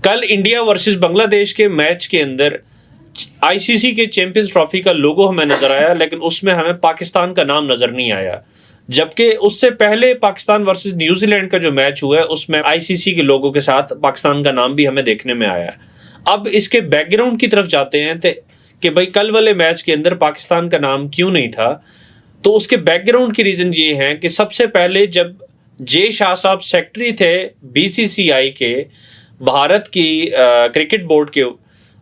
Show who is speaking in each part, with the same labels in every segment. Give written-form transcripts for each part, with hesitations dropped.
Speaker 1: कल India versus Bangladesh के match के अंदर आईसीसी के चैंपियंस ट्रॉफी का लोगो हमें नजर आया, लेकिन उसमें हमें पाकिस्तान का नाम नजर नहीं आया। जबकि उससे पहले पाकिस्तान वर्सेस न्यूजीलैंड का जो मैच हुआ है उसमें आईसीसी के लोगो के साथ पाकिस्तान का नाम भी हमें देखने में आया। अब इसके बैकग्राउंड की तरफ जाते हैं कि भाई कल वाले मैच के अंदर पाकिस्तान का नाम क्यों नहीं था। तो उसके बैकग्राउंड की रीजन ये है कि सबसे पहले जब जे शाह साहब सेक्रेटरी थे बीसीसीआई के, भारत की क्रिकेट बोर्ड के,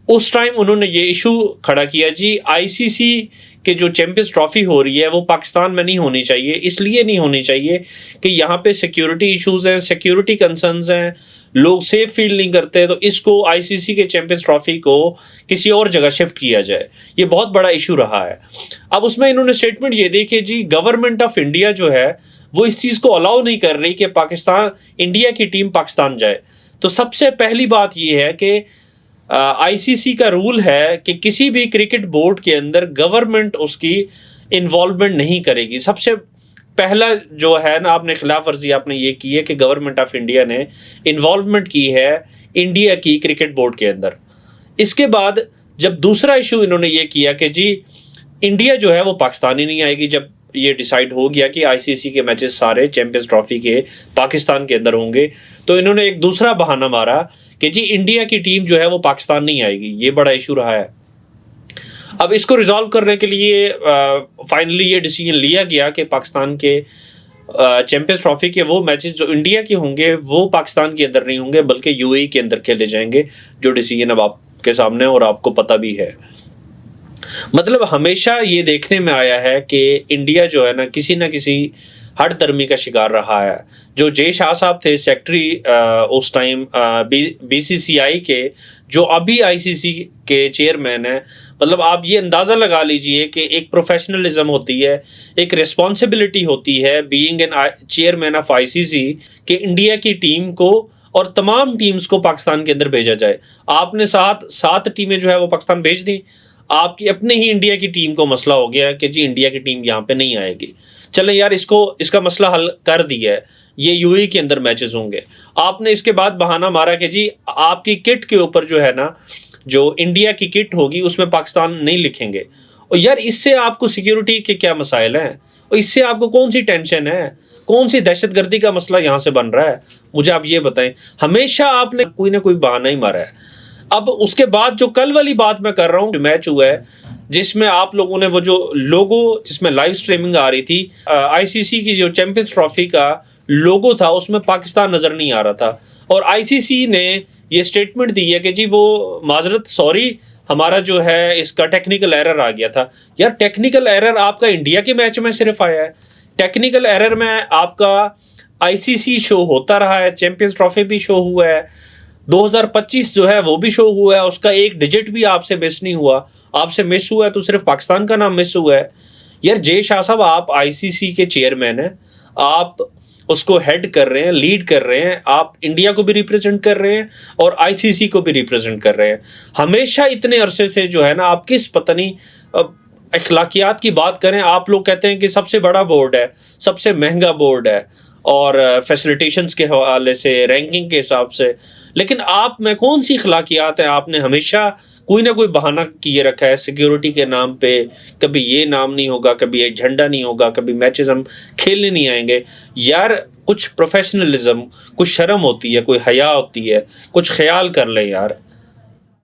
Speaker 1: उस टाइम उन्होंने ये इशू खड़ा किया जी आईसीसी के जो चैंपियंस ट्रॉफी हो रही है वो पाकिस्तान में नहीं होनी चाहिए। इसलिए नहीं होनी चाहिए कि यहाँ पे सिक्योरिटी इश्यूज हैं, सिक्योरिटी कंसर्न्स हैं, लोग सेफ फील नहीं करते, तो इसको आईसीसी के चैंपियंस ट्रॉफी को किसी और जगह शिफ्ट किया जाए। ये बहुत बड़ा इशू रहा है। अब उसमें इन्होंने स्टेटमेंट ये दी कि जी गवर्नमेंट ऑफ इंडिया जो है वो इस चीज़ को अलाउ नहीं कर रही कि पाकिस्तान, इंडिया की टीम पाकिस्तान जाए। तो सबसे पहली बात ये है कि आईसीसी का रूल है कि किसी भी क्रिकेट बोर्ड के अंदर गवर्नमेंट उसकी इन्वॉल्वमेंट नहीं करेगी। सबसे पहला जो है ना, आपने खिलाफ वर्जी आपने ये की है कि गवर्नमेंट ऑफ इंडिया ने इन्वॉल्वमेंट की है इंडिया की क्रिकेट बोर्ड के अंदर। इसके बाद जब दूसरा इशू इन्होंने ये किया कि जी इंडिया जो है वो पाकिस्तान ही नहीं आएगी, जब ये डिसाइड हो गया कि आईसीसी के मैचेस सारे चैंपियंस ट्रॉफी के पाकिस्तान के अंदर होंगे, तो इन्होंने एक दूसरा बहाना मारा कि जी इंडिया की टीम जो है वो पाकिस्तान नहीं आएगी। ये बड़ा इशू रहा है। अब इसको रिजॉल्व करने के लिए फाइनली ये डिसीजन लिया गया कि पाकिस्तान के चैंपियंस ट्रॉफी के वो मैचेस जो इंडिया के होंगे वो पाकिस्तान के अंदर नहीं होंगे बल्कि यूएई के अंदर खेले जाएंगे, जो डिसीजन अब आपके सामने और आपको पता भी है। मतलब हमेशा ये देखने में आया है कि इंडिया जो है ना किसी हठधर्मी का शिकार रहा है। जो जे शाह साहब थे सेक्रेटरी उस टाइम बीसीसीआई के, जो अभी आईसीसी के चेयरमैन है, मतलब आप ये अंदाज़ा लगा लीजिए कि एक प्रोफेशनलिज्म होती है, एक रिस्पॉन्सिबिलिटी होती है being an chairman of ICC कि इंडिया की टीम को और तमाम टीम्स को पाकिस्तान के अंदर भेजा जाए। आपने सात टीमें जो है वो पाकिस्तान भेज दी। आपकी अपने ही इंडिया की टीम को मसला हो गया कि जी इंडिया की टीम यहाँ पे नहीं आएगी। चले यार, इसका मसला हल कर दिया है, ये यूएई के अंदर मैचेस होंगे। आपने इसके बाद बहाना मारा कि जी आपकी किट के ऊपर जो है ना, जो इंडिया की किट होगी उसमें पाकिस्तान नहीं लिखेंगे। और यार इससे आपको सिक्योरिटी के क्या मसाइल हैं, और इससे आपको कौन सी टेंशन है, कौन सी दहशतगर्दी का मसला यहाँ से बन रहा है, मुझे आप ये बताएं। हमेशा आपने कोई ना कोई बहाना ही मारा है। अब उसके बाद जो कल वाली बात मैं कर रहा हूँ, मैच हुआ है जिसमें आप लोगों ने वो जो लोगो जिसमें लाइव स्ट्रीमिंग आ रही थी, आईसीसी की जो चैंपियंस ट्रॉफी का लोगो था उसमें पाकिस्तान नजर नहीं आ रहा था। और आईसीसी ने ये स्टेटमेंट दी है कि जी वो माजरत, सॉरी, हमारा जो है इसका टेक्निकल एरर आ गया था। यार टेक्निकल एरर आपका इंडिया के मैच में सिर्फ आया है, टेक्निकल एरर में आपका आईसीसी शो होता रहा है, चैंपियंस ट्रॉफी भी शो हुआ है, 2025 जो है वो भी शो हुआ है, उसका एक डिजिट भी आपसे मिस नहीं हुआ। आपसे मिस हुआ है तो सिर्फ पाकिस्तान का नाम मिस हुआ है। यार जे शाह साहब, आप आईसीसी के चेयरमैन हैं, आप उसको हेड कर रहे हैं, लीड कर रहे हैं, आप इंडिया को भी रिप्रेजेंट कर रहे हैं और आईसीसी को भी रिप्रेजेंट कर रहे हैं। हमेशा इतने अरसे से जो है ना, आप किस पता नहीं अखलाकियात की बात करें, आप लोग कहते हैं कि सबसे बड़ा बोर्ड है, सबसे महंगा बोर्ड है और फैसिलिटेशंस के हवाले से, रैंकिंग के हिसाब से, लेकिन आप में कौन सी अखलाकियात है? आपने हमेशा कोई ना कोई बहाना किए रखा है सिक्योरिटी के नाम पे। कभी ये नाम नहीं होगा, कभी ये झंडा नहीं होगा, कभी मैचेस हम खेलने नहीं आएंगे। यार कुछ प्रोफेशनलिज्म, कुछ शर्म होती है, कोई हया होती है, कुछ ख्याल कर ले यार।